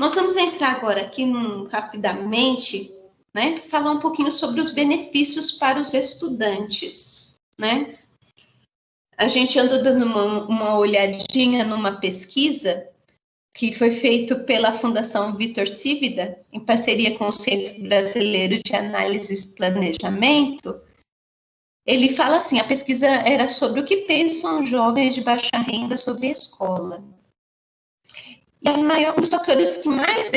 Nós vamos entrar agora aqui rapidamente, né, falar um pouquinho sobre os benefícios para os estudantes, né? A gente anda dando uma olhadinha numa pesquisa que foi feita pela Fundação Vitor Cívida, em parceria com o Centro Brasileiro de Análise e Planejamento. Ele fala assim, a pesquisa era sobre o que pensam jovens de baixa renda sobre a escola. E um dos fatores que mais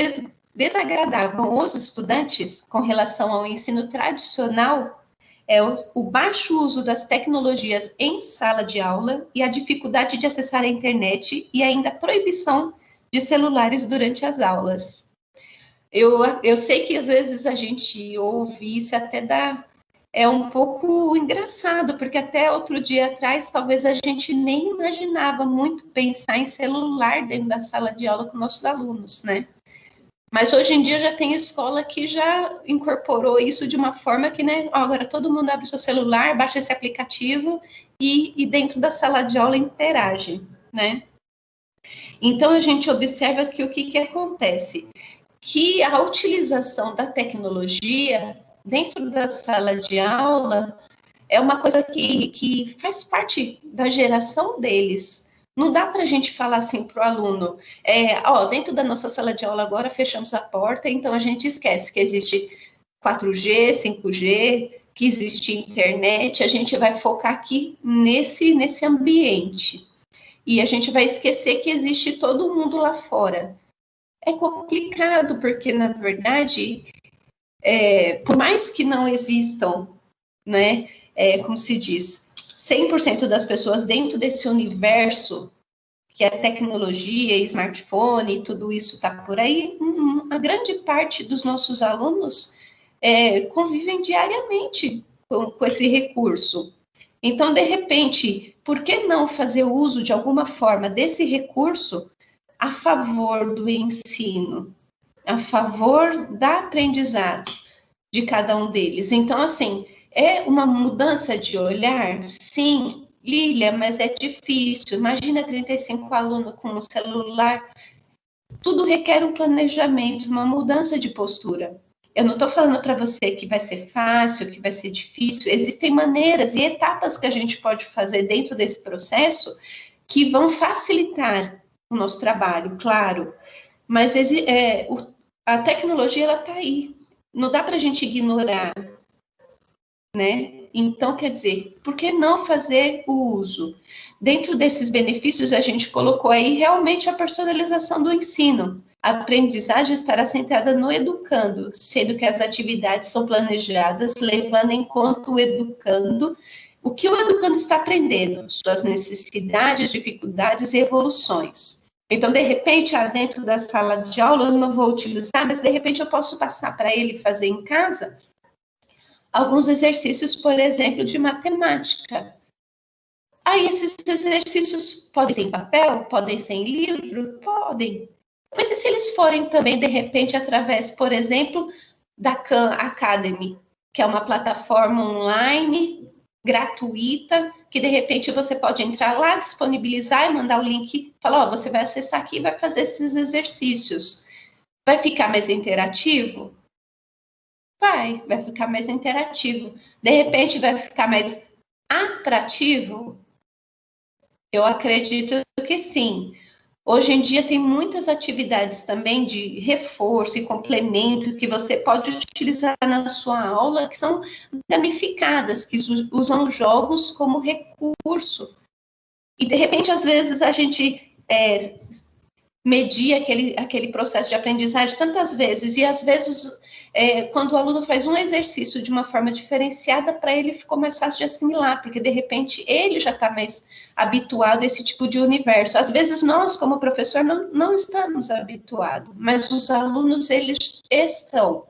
desagradavam os estudantes com relação ao ensino tradicional é o baixo uso das tecnologias em sala de aula e a dificuldade de acessar a internet e ainda a proibição de celulares durante as aulas. Eu sei que às vezes a gente ouve isso até é um pouco engraçado, porque até outro dia atrás talvez a gente nem imaginava muito pensar em celular dentro da sala de aula com nossos alunos, né? Mas hoje em dia já tem escola que já incorporou isso de uma forma que, né, agora todo mundo abre o seu celular, baixa esse aplicativo e dentro da sala de aula interage, né? Então, a gente observa que o que acontece? Que a utilização da tecnologia dentro da sala de aula é uma coisa que faz parte da geração deles. Não dá para a gente falar assim para o aluno, dentro da nossa sala de aula agora fechamos a porta, então a gente esquece que existe 4G, 5G, que existe internet, a gente vai focar aqui nesse ambiente. E a gente vai esquecer que existe todo mundo lá fora. É complicado, porque, na verdade, por mais que não existam, né, como se diz, 100% das pessoas dentro desse universo, que é tecnologia, smartphone, tudo isso está por aí, a grande parte dos nossos alunos convivem diariamente com esse recurso. Então, de repente, por que não fazer uso de alguma forma desse recurso a favor do ensino, a favor da aprendizado de cada um deles? Então, assim, é uma mudança de olhar? Sim, Lília, mas é difícil. Imagina 35 alunos com um celular. Tudo requer um planejamento, uma mudança de postura. Eu não estou falando para você que vai ser fácil, que vai ser difícil. Existem maneiras e etapas que a gente pode fazer dentro desse processo que vão facilitar o nosso trabalho, claro. Mas a tecnologia, ela está aí. Não dá para a gente ignorar, né? Então, quer dizer, por que não fazer o uso? Dentro desses benefícios, a gente colocou aí realmente a personalização do ensino. A aprendizagem estará centrada no educando, sendo que as atividades são planejadas, levando em conta o que o educando está aprendendo, suas necessidades, dificuldades e evoluções. Então, de repente, dentro da sala de aula, eu não vou utilizar, mas de repente eu posso passar para ele fazer em casa alguns exercícios, por exemplo, de matemática. Aí esses exercícios podem ser em papel, podem ser em livro, podem. Mas e se eles forem também, de repente, através, por exemplo, da Khan Academy, que é uma plataforma online gratuita, que de repente você pode entrar lá, disponibilizar e mandar o link, falar, você vai acessar aqui e vai fazer esses exercícios. Vai ficar mais interativo? Vai ficar mais interativo. De repente, vai ficar mais atrativo? Eu acredito que sim. Hoje em dia tem muitas atividades também de reforço e complemento que você pode utilizar na sua aula, que são gamificadas, que usam jogos como recurso. E, de repente, às vezes, a gente medir aquele processo de aprendizagem tantas vezes, e às vezes, quando o aluno faz um exercício de uma forma diferenciada, para ele ficou mais fácil de assimilar, porque de repente ele já está mais habituado a esse tipo de universo. Às vezes nós, como professor, não estamos habituados, mas os alunos, eles estão,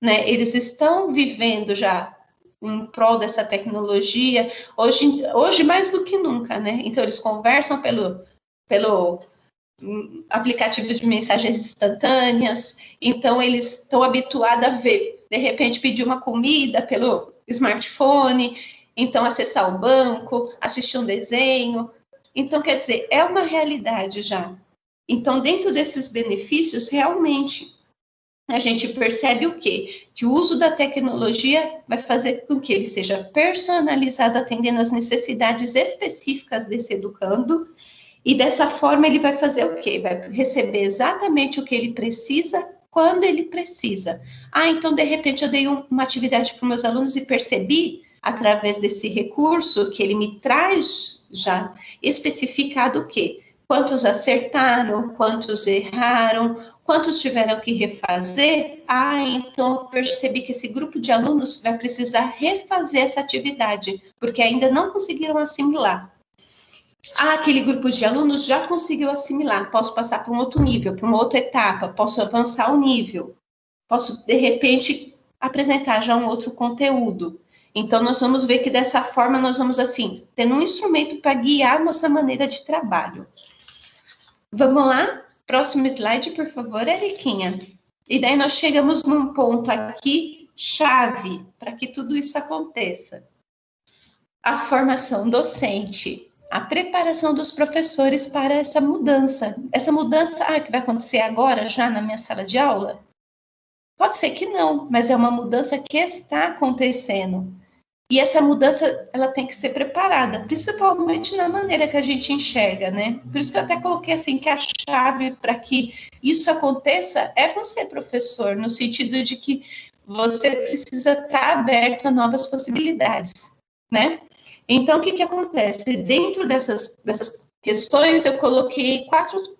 né? Eles estão vivendo já em prol dessa tecnologia, hoje mais do que nunca, né? Então eles conversam pelo aplicativo de mensagens instantâneas, então eles estão habituados a ver, de repente pedir uma comida pelo smartphone, então acessar o banco, assistir um desenho, então quer dizer, é uma realidade já. Então, dentro desses benefícios, realmente, a gente percebe o quê? Que o uso da tecnologia vai fazer com que ele seja personalizado, atendendo às necessidades específicas desse educando, e dessa forma ele vai fazer o quê? Vai receber exatamente o que ele precisa, quando ele precisa. Ah, então, de repente, eu dei uma atividade para os meus alunos e percebi, através desse recurso, que ele me traz já especificado o quê? Quantos acertaram, quantos erraram, quantos tiveram que refazer? Ah, então eu percebi que esse grupo de alunos vai precisar refazer essa atividade, porque ainda não conseguiram assimilar. Ah, aquele grupo de alunos já conseguiu assimilar, posso passar para um outro nível, para uma outra etapa, posso avançar o nível, posso, de repente, apresentar já um outro conteúdo. Então, nós vamos ver que dessa forma nós vamos, assim, tendo um instrumento para guiar nossa maneira de trabalho. Vamos lá? Próximo slide, por favor, Eriquinha. E daí nós chegamos num ponto aqui, chave, para que tudo isso aconteça. A formação docente. A preparação dos professores para essa mudança. Essa mudança que vai acontecer agora, já na minha sala de aula? Pode ser que não, mas é uma mudança que está acontecendo. E essa mudança, ela tem que ser preparada, principalmente na maneira que a gente enxerga, né? Por isso que eu até coloquei assim, que a chave para que isso aconteça é você, professor, no sentido de que você precisa estar aberto a novas possibilidades, né? Então, o que acontece? Dentro dessas questões, eu coloquei 4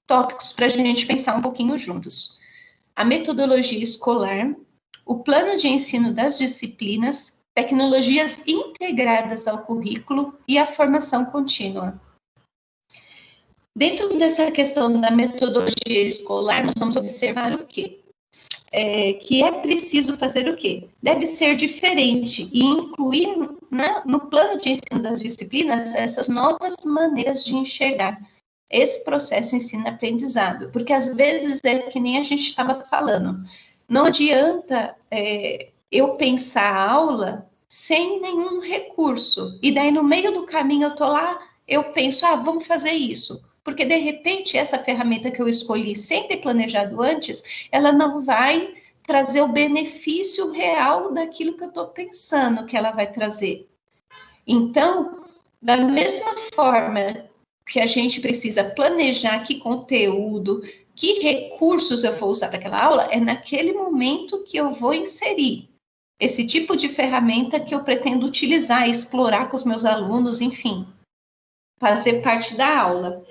tópicos para a gente pensar um pouquinho juntos. A metodologia escolar, o plano de ensino das disciplinas, tecnologias integradas ao currículo e a formação contínua. Dentro dessa questão da metodologia escolar, nós vamos observar o quê? Que é preciso fazer o quê? Deve ser diferente e incluir no plano de ensino das disciplinas essas novas maneiras de enxergar esse processo ensino-aprendizado, porque às vezes é que nem a gente estava falando, não adianta eu pensar a aula sem nenhum recurso, e daí no meio do caminho eu tô lá, eu penso, vamos fazer isso, porque de repente essa ferramenta que eu escolhi sem ter planejado antes, ela não vai trazer o benefício real daquilo que eu estou pensando que ela vai trazer. Então, da mesma forma que a gente precisa planejar que conteúdo, que recursos eu vou usar para aquela aula, é naquele momento que eu vou inserir esse tipo de ferramenta que eu pretendo utilizar, explorar com os meus alunos, enfim, fazer parte da aula.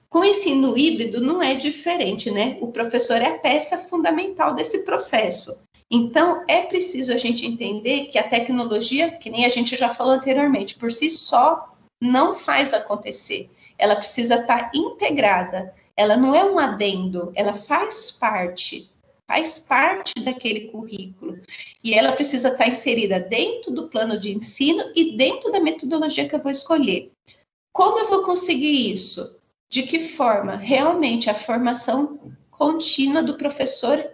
Com o ensino híbrido não é diferente, né? O professor é a peça fundamental desse processo. Então, é preciso a gente entender que a tecnologia, que nem a gente já falou anteriormente, por si só não faz acontecer. Ela precisa estar integrada. Ela não é um adendo, ela faz parte daquele currículo. E ela precisa estar inserida dentro do plano de ensino e dentro da metodologia que eu vou escolher. Como eu vou conseguir isso? De que forma? Realmente, a formação contínua do professor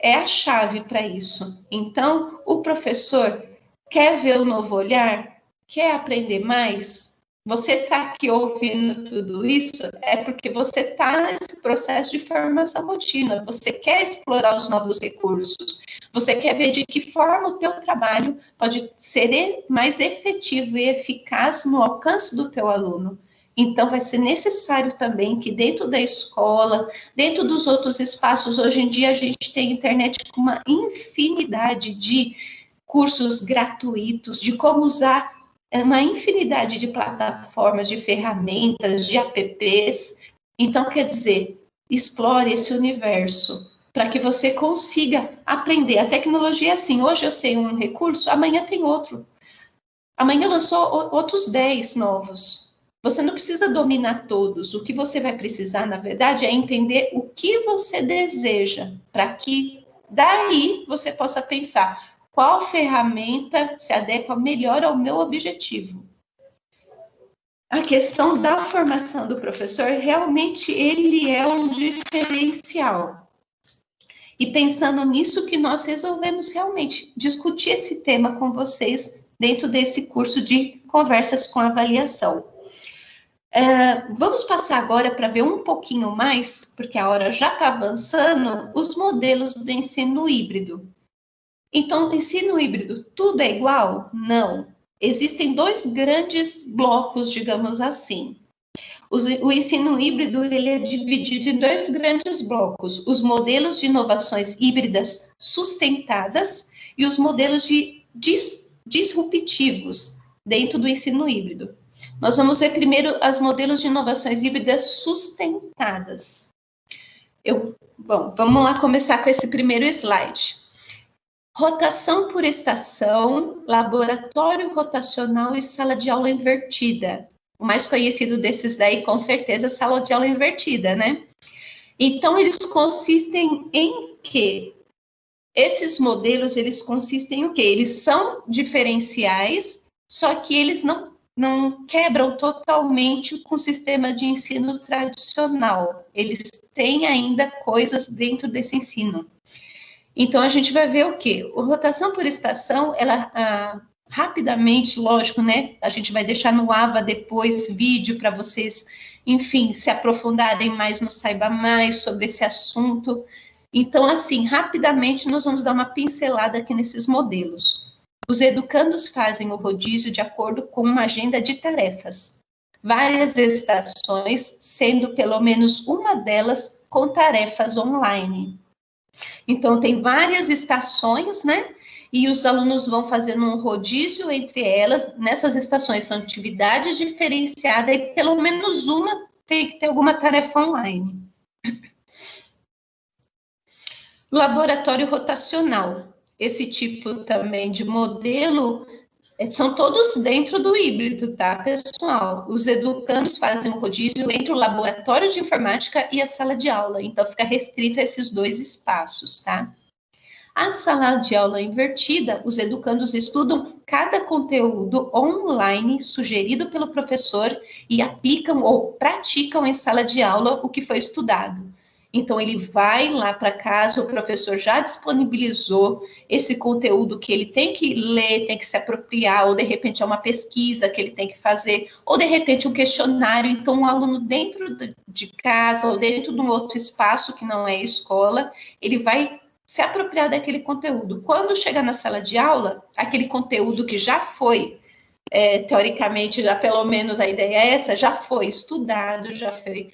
é a chave para isso. Então, o professor quer ver o novo olhar? Quer aprender mais? Você está aqui ouvindo tudo isso é porque você está nesse processo de formação contínua. Você quer explorar os novos recursos. Você quer ver de que forma o teu trabalho pode ser mais efetivo e eficaz no alcance do teu aluno. Então, vai ser necessário também que dentro da escola, dentro dos outros espaços, hoje em dia a gente tem internet com uma infinidade de cursos gratuitos, de como usar uma infinidade de plataformas, de ferramentas, de apps. Então, quer dizer, explore esse universo para que você consiga aprender. A tecnologia é assim, hoje eu sei um recurso, amanhã tem outro. Amanhã lançou outros 10 novos. Você não precisa dominar todos. O que você vai precisar, na verdade, é entender o que você deseja, para que daí você possa pensar qual ferramenta se adequa melhor ao meu objetivo. A questão da formação do professor, realmente, ele é um diferencial. E pensando nisso que nós resolvemos realmente discutir esse tema com vocês dentro desse curso de conversas com avaliação. Vamos passar agora para ver um pouquinho mais, porque a hora já está avançando, os modelos do ensino híbrido. Então, o ensino híbrido, tudo é igual? Não. Existem dois grandes blocos, digamos assim. O ensino híbrido ele é dividido em dois grandes blocos: os modelos de inovações híbridas sustentadas e os modelos disruptivos dentro do ensino híbrido. Nós vamos ver primeiro os modelos de inovações híbridas sustentadas. Vamos lá começar com esse primeiro slide. Rotação por estação, laboratório rotacional e sala de aula invertida. O mais conhecido desses daí, com certeza, é sala de aula invertida, né? Então, eles consistem em quê? Esses modelos, eles consistem em o quê? Eles são diferenciais, só que eles não quebram totalmente com o sistema de ensino tradicional. Eles têm ainda coisas dentro desse ensino. Então, a gente vai ver o quê? A rotação por estação, ela rapidamente, lógico, né? A gente vai deixar no AVA depois vídeo para vocês, enfim, se aprofundarem mais no Saiba Mais sobre esse assunto. Então, assim, rapidamente nós vamos dar uma pincelada aqui nesses modelos. Os educandos fazem o rodízio de acordo com uma agenda de tarefas. Várias estações, sendo pelo menos uma delas com tarefas online. Então, tem várias estações, né? E os alunos vão fazendo um rodízio entre elas. Nessas estações são atividades diferenciadas e pelo menos uma tem que ter alguma tarefa online. Laboratório rotacional. Esse tipo também de modelo são todos dentro do híbrido, tá, pessoal? Os educandos fazem o rodízio entre o laboratório de informática e a sala de aula, então fica restrito a esses dois espaços, tá? A sala de aula invertida, os educandos estudam cada conteúdo online sugerido pelo professor e aplicam ou praticam em sala de aula o que foi estudado. Então, ele vai lá para casa, o professor já disponibilizou esse conteúdo que ele tem que ler, tem que se apropriar, ou de repente é uma pesquisa que ele tem que fazer, ou de repente um questionário. Então, um aluno dentro de casa ou dentro de um outro espaço que não é escola, ele vai se apropriar daquele conteúdo. Quando chega na sala de aula, aquele conteúdo que já foi, teoricamente, já pelo menos a ideia é essa, já foi estudado, já foi...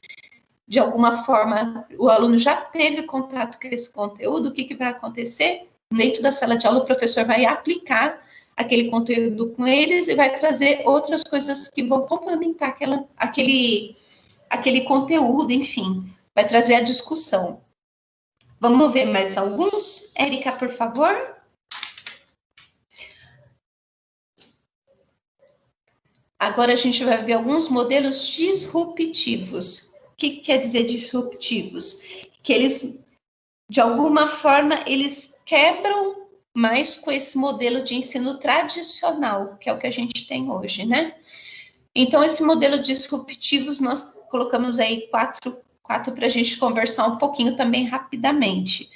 De alguma forma, o aluno já teve contato com esse conteúdo, o que vai acontecer? Dentro da sala de aula, o professor vai aplicar aquele conteúdo com eles e vai trazer outras coisas que vão complementar aquele conteúdo, enfim, vai trazer a discussão. Vamos ver mais alguns? Érica, por favor. Agora a gente vai ver alguns modelos disruptivos. O que quer dizer disruptivos? Que eles, de alguma forma, eles quebram mais com esse modelo de ensino tradicional, que é o que a gente tem hoje, né? Então, esse modelo disruptivos, nós colocamos aí quatro para a gente conversar um pouquinho também rapidamente.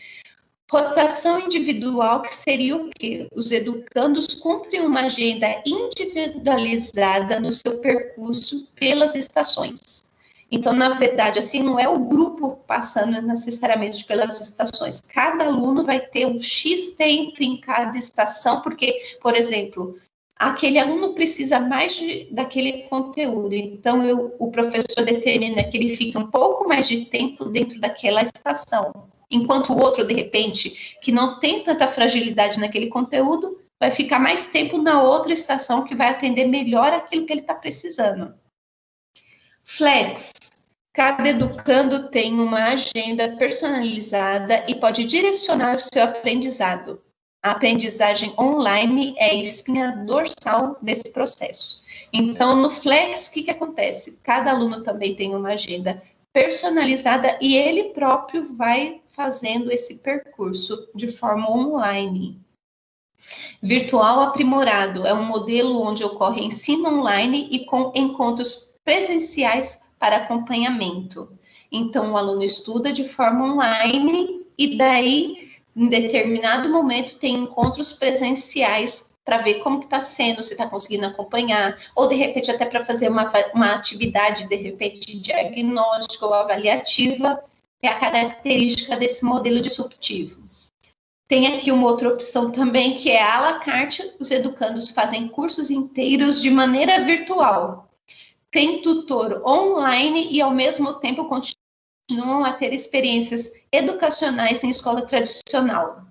Rotação individual, que seria o quê? Os educandos cumprem uma agenda individualizada no seu percurso pelas estações. Então, na verdade, assim, não é o grupo passando necessariamente pelas estações. Cada aluno vai ter um X tempo em cada estação, porque, por exemplo, aquele aluno precisa mais daquele conteúdo. Então, o professor determina que ele fique um pouco mais de tempo dentro daquela estação. Enquanto o outro, de repente, que não tem tanta fragilidade naquele conteúdo, vai ficar mais tempo na outra estação que vai atender melhor aquilo que ele está precisando. Flex. Cada educando tem uma agenda personalizada e pode direcionar o seu aprendizado. A aprendizagem online é a espinha dorsal desse processo. Então, no Flex, o que acontece? Cada aluno também tem uma agenda personalizada e ele próprio vai fazendo esse percurso de forma online. Virtual aprimorado é um modelo onde ocorre ensino online e com encontros presenciais para acompanhamento. Então, o aluno estuda de forma online e daí, em determinado momento, tem encontros presenciais para ver como está sendo, se está conseguindo acompanhar, ou de repente até para fazer uma atividade, de repente, diagnóstica ou avaliativa, é a característica desse modelo disruptivo. Tem aqui uma outra opção também, que é à la carte, os educandos fazem cursos inteiros de maneira virtual. Tem tutor online e, ao mesmo tempo, continuam a ter experiências educacionais em escola tradicional.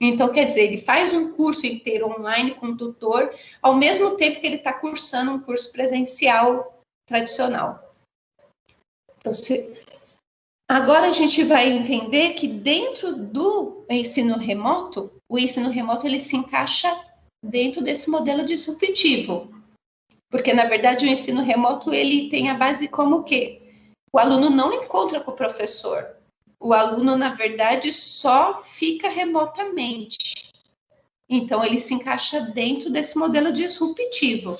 Então, quer dizer, ele faz um curso inteiro online com o tutor, ao mesmo tempo que ele está cursando um curso presencial tradicional. Então, agora a gente vai entender que dentro do ensino remoto, o ensino remoto ele se encaixa dentro desse modelo disruptivo. Porque, na verdade, o ensino remoto ele tem a base como o quê? O aluno não encontra com o professor. O aluno, na verdade, só fica remotamente. Então, ele se encaixa dentro desse modelo disruptivo.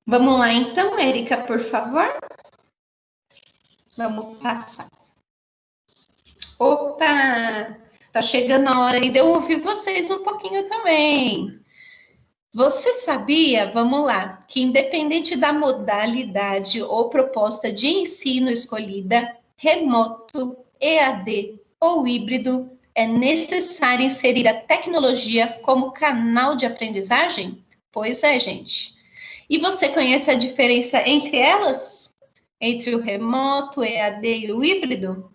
Vamos lá, então, Érica, por favor. Vamos passar. Opa! Tá chegando a hora aí de eu ouvir vocês um pouquinho também. Você sabia, vamos lá, que independente da modalidade ou proposta de ensino escolhida, remoto, EAD ou híbrido, é necessário inserir a tecnologia como canal de aprendizagem? Pois é, gente. E você conhece a diferença entre elas? Entre o remoto, EAD e o híbrido?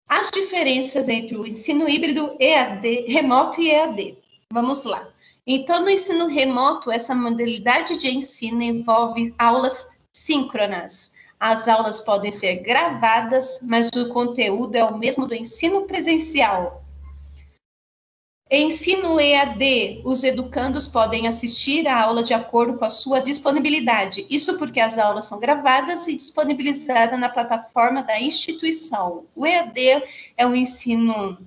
As diferenças entre o ensino híbrido, EAD, remoto e EAD. Vamos lá. Então, no ensino remoto, essa modalidade de ensino envolve aulas síncronas. As aulas podem ser gravadas, mas o conteúdo é o mesmo do ensino presencial. Ensino EAD, os educandos podem assistir a aula de acordo com a sua disponibilidade. Isso porque as aulas são gravadas e disponibilizadas na plataforma da instituição. O EAD é um ensino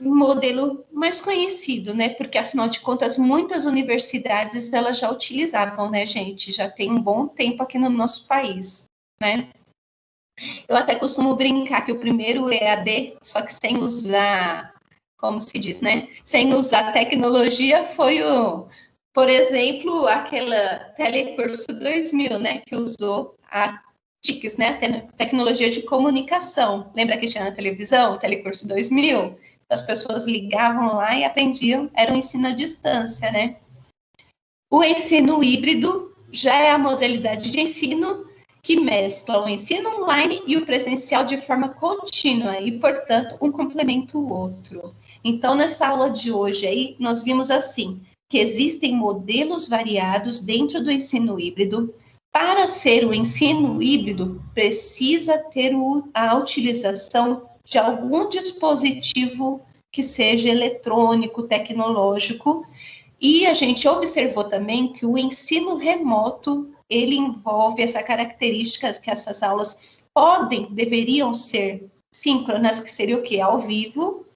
um modelo mais conhecido, né? Porque, afinal de contas, muitas universidades elas já utilizavam, né, gente? Já tem um bom tempo aqui no nosso país, né? Eu até costumo brincar que o primeiro EAD, só que sem usar, como se diz, né? Sem usar tecnologia, foi por exemplo, aquela Telecurso 2000, né? Que usou a TICs, né? Tecnologia de comunicação. Lembra que tinha na televisão, Telecurso 2000? As pessoas ligavam lá e aprendiam, era um ensino à distância, né? O ensino híbrido já é a modalidade de ensino que mescla o ensino online e o presencial de forma contínua e, portanto, um complementa o outro. Então, nessa aula de hoje aí, nós vimos assim, que existem modelos variados dentro do ensino híbrido. Para ser o ensino híbrido, precisa ter a utilização de algum dispositivo que seja eletrônico, tecnológico, e a gente observou também que o ensino remoto, ele envolve essa característica que essas aulas deveriam ser síncronas, que seria o quê? Ao vivo,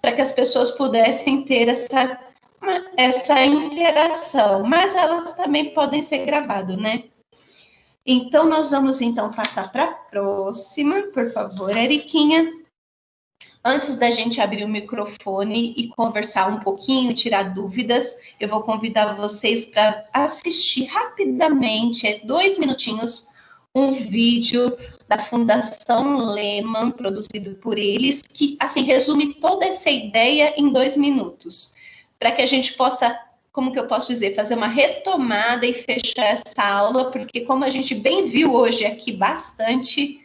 para que as pessoas pudessem ter essa interação, mas elas também podem ser gravadas, né? Então, nós vamos, então, passar para a próxima, por favor, Eriquinha. Antes da gente abrir o microfone e conversar um pouquinho, tirar dúvidas, eu vou convidar vocês para assistir rapidamente, 2 minutinhos, um vídeo da Fundação Lehman, produzido por eles, que, assim, resume toda essa ideia em 2 minutos, para que a gente possa, como que eu posso dizer, fazer uma retomada e fechar essa aula, porque como a gente bem viu hoje aqui bastante,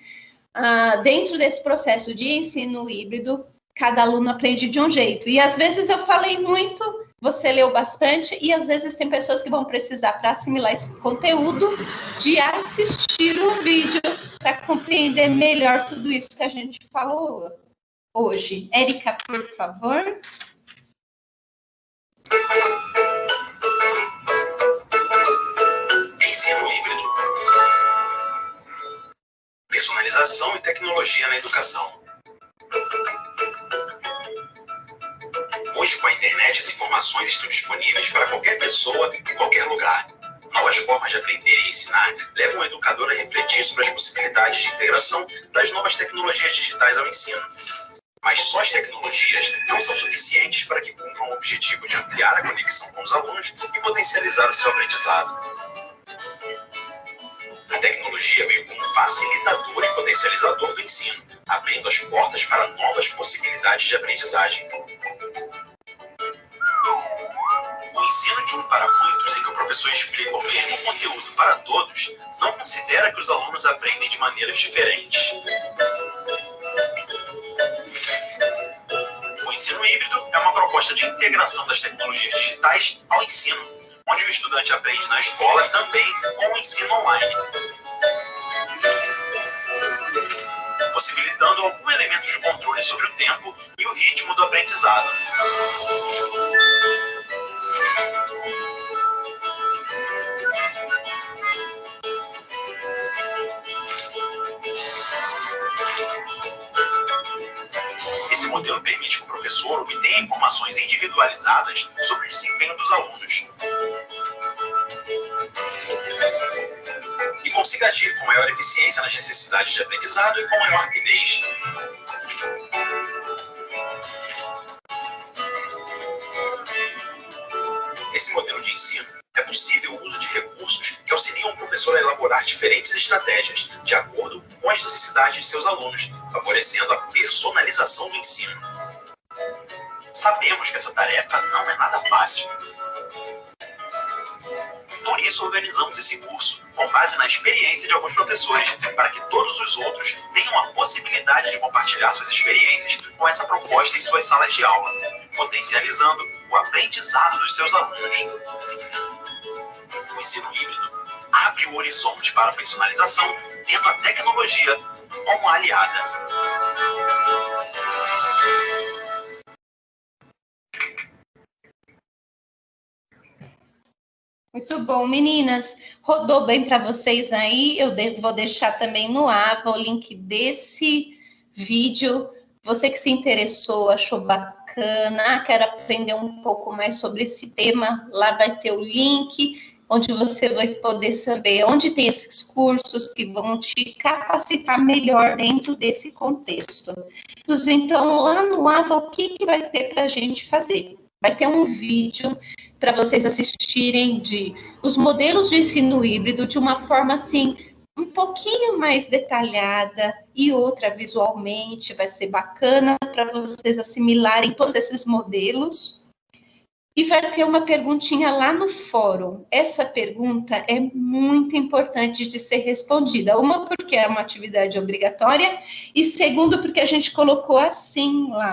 dentro desse processo de ensino híbrido, cada aluno aprende de um jeito. E às vezes eu falei muito, você leu bastante, e às vezes tem pessoas que vão precisar, para assimilar esse conteúdo, de assistir um vídeo para compreender melhor tudo isso que a gente falou hoje. Érica, por favor. Ensino híbrido. Personalização e tecnologia na educação. Hoje, com a internet, as informações estão disponíveis para qualquer pessoa, em qualquer lugar. Novas formas de aprender e ensinar levam o educador a refletir sobre as possibilidades de integração das novas tecnologias digitais ao ensino. Mas só as tecnologias não são suficientes para que cumpram o objetivo de ampliar a conexão com os alunos e potencializar o seu aprendizado. A tecnologia veio como facilitador e potencializador do ensino, abrindo as portas para novas possibilidades de aprendizagem. O ensino de um para muitos, em que o professor explica o mesmo conteúdo para todos, não considera que os alunos aprendem de maneiras diferentes. O ensino híbrido é uma proposta de integração das tecnologias digitais ao ensino, onde o estudante aprende na escola também com o ensino online, possibilitando algum elemento de controle sobre o tempo e o ritmo do aprendizado. Esse modelo permite que o professor obtenha informações individualizadas sobre o desempenho dos alunos e consiga agir com maior eficiência nas necessidades de aprendizado e com maior rapidez. Esse modelo de ensino é possível o uso de recursos que auxiliam o professor a elaborar diferentes estratégias de acordo com as necessidades de seus alunos, favorecendo a personalização do ensino. Sabemos que essa tarefa não é nada fácil. Por isso, organizamos esse curso com base na experiência de alguns professores, para que todos os outros tenham a possibilidade de compartilhar suas experiências com essa proposta em suas salas de aula, potencializando o aprendizado dos seus alunos. O ensino híbrido abre o horizonte para a personalização, tendo a tecnologia como aliada. Muito bom, meninas. Rodou bem para vocês aí. Eu vou deixar também no Ava o link desse vídeo. Você que se interessou, achou bacana, quero aprender um pouco mais sobre esse tema, lá vai ter o link, onde você vai poder saber onde tem esses cursos que vão te capacitar melhor dentro desse contexto. Então, lá no Ava, o que vai ter para a gente fazer? Vai ter um vídeo para vocês assistirem de os modelos de ensino híbrido de uma forma assim, um pouquinho mais detalhada e outra visualmente, vai ser bacana para vocês assimilarem todos esses modelos. E vai ter uma perguntinha lá no fórum. Essa pergunta é muito importante de ser respondida. Uma, porque é uma atividade obrigatória, e segundo, porque a gente colocou assim lá.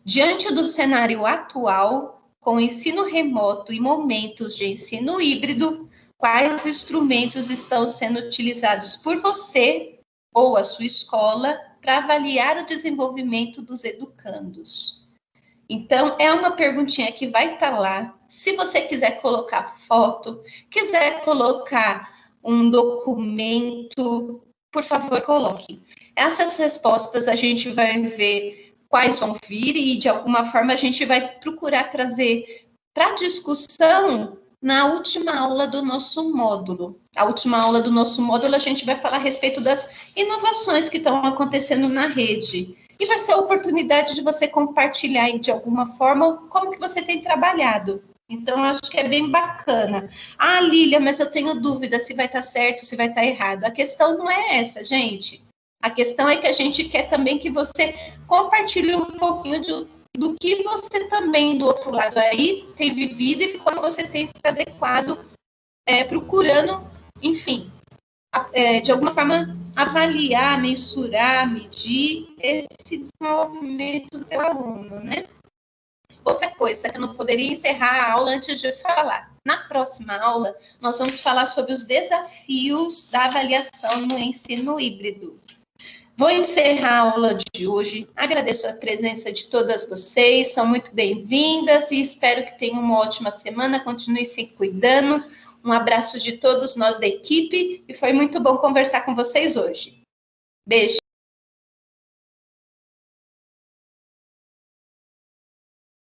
Diante do cenário atual, com ensino remoto e momentos de ensino híbrido, quais instrumentos estão sendo utilizados por você ou a sua escola para avaliar o desenvolvimento dos educandos? Então, é uma perguntinha que vai estar lá. Se você quiser colocar foto, quiser colocar um documento, por favor, coloque. Essas respostas a gente vai ver quais vão vir e, de alguma forma, a gente vai procurar trazer para discussão na última aula do nosso módulo. A última aula do nosso módulo, a gente vai falar a respeito das inovações que estão acontecendo na rede. E vai ser a oportunidade de você compartilhar de alguma forma como que você tem trabalhado. Então, eu acho que é bem bacana. Ah, Lília, mas eu tenho dúvida se vai estar certo, se vai estar errado. A questão não é essa, gente. A questão é que a gente quer também que você compartilhe um pouquinho do que você também, do outro lado aí, tem vivido e como você tem se adequado, procurando, enfim, de alguma forma, avaliar, mensurar, medir esse desenvolvimento do aluno, né? Outra coisa que eu não poderia encerrar a aula antes de falar. Na próxima aula, nós vamos falar sobre os desafios da avaliação no ensino híbrido. Vou encerrar a aula de hoje. Agradeço a presença de todas vocês, são muito bem-vindas e espero que tenham uma ótima semana. Continue se cuidando. Um abraço de todos nós da equipe e foi muito bom conversar com vocês hoje. Beijo.